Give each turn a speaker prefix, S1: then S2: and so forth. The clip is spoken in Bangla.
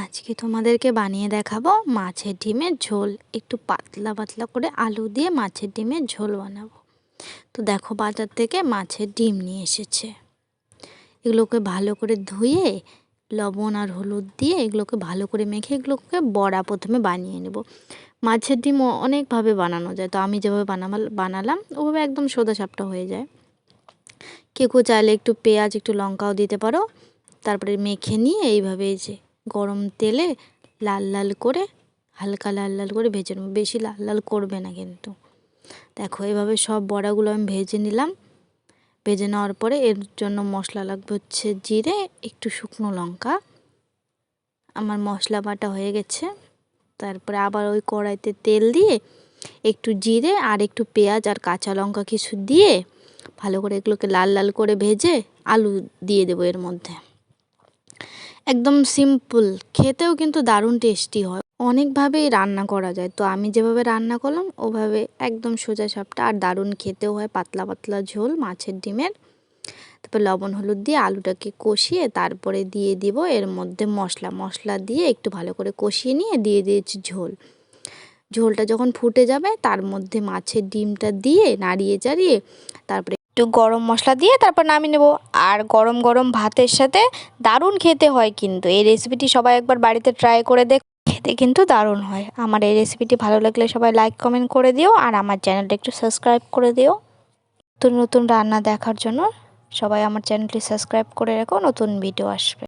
S1: আজকে তোমাদেরকে বানিয়ে দেখাবো মাছের ডিমের ঝোল। একটু পাতলা পাতলা করে আলু দিয়ে মাছের ডিমের ঝোল বানাবো। তো দেখো, বাজার থেকে মাছের ডিম নিয়ে এসেছে। এগুলোকে ভালো করে ধুয়ে লবণ আর হলুদ দিয়ে এগুলোকে ভালো করে মেখে এগুলোকে বড়া প্রথমে বানিয়ে নেব। মাছের ডিম অনেকভাবে বানানো যায়, তো আমি যেভাবে বানালাম ওভাবে একদম সোজাসাপটা হয়ে যায়। কেউ চাইলে একটু পেঁয়াজ একটু লঙ্কাও দিতে পারো। তারপরে মেখে নিয়ে এইভাবে যে গরম তেলে লাল লাল করে হালকা লাল লাল করে ভেজে নেব, বেশি লাল লাল করবে না কিন্তু। দেখো, এভাবে সব বড়াগুলো আমি ভেজে নিলাম। ভেজে নেওয়ার পরে এর জন্য মশলা লাগবে হচ্ছে জিরে, একটু শুকনো লঙ্কা। আমার মশলা বাটা হয়ে গেছে। তারপরে আবার ওই কড়াইতে তেল দিয়ে একটু জিরে আর একটু পেঁয়াজ আর কাঁচা লঙ্কা কিছু দিয়ে ভালো করে এগুলোকে লাল লাল করে ভেজে আলু দিয়ে দেবো এর মধ্যে। একদম সিম্পল, খেতেও কিন্তু দারুণ টেস্টি হয়। অনেকভাবেই রান্না করা যায়, তো আমি যেভাবে রান্না করলাম ওভাবে একদম সোজাসাপটা, আর দারুণ খেতেও হয়। পাতলা পাতলা ঝোল মাছের ডিমের। তারপর লবণ হলুদ দিয়ে আলুটাকে কষিয়ে তারপরে দিয়ে দিব এর মধ্যে মশলা দিয়ে একটু ভালো করে কষিয়ে নিয়ে দিয়ে দিয়েছি ঝোল। ঝোলটা যখন ফুটে যাবে তার মধ্যে মাছের ডিমটা দিয়ে নাড়িয়ে চাড়িয়ে তারপরে একটু গরম মশলা দিয়ে তারপর নামিয়ে নেব। আর গরম গরম ভাতের সাথে দারুণ খেতে হয় কিন্তু। এই রেসিপিটি সবাই একবার বাড়িতে ট্রাই করে দেখ, খেতে কিন্তু দারুণ হয়। আমার এই রেসিপিটি ভালো লাগলে সবাই লাইক কমেন্ট করে দিও, আর আমার চ্যানেলটা একটু সাবস্ক্রাইব করে দিও। নতুন নতুন রান্না দেখার জন্য সবাই আমার চ্যানেলটি সাবস্ক্রাইব করে রাখো, নতুন ভিডিও আসবে।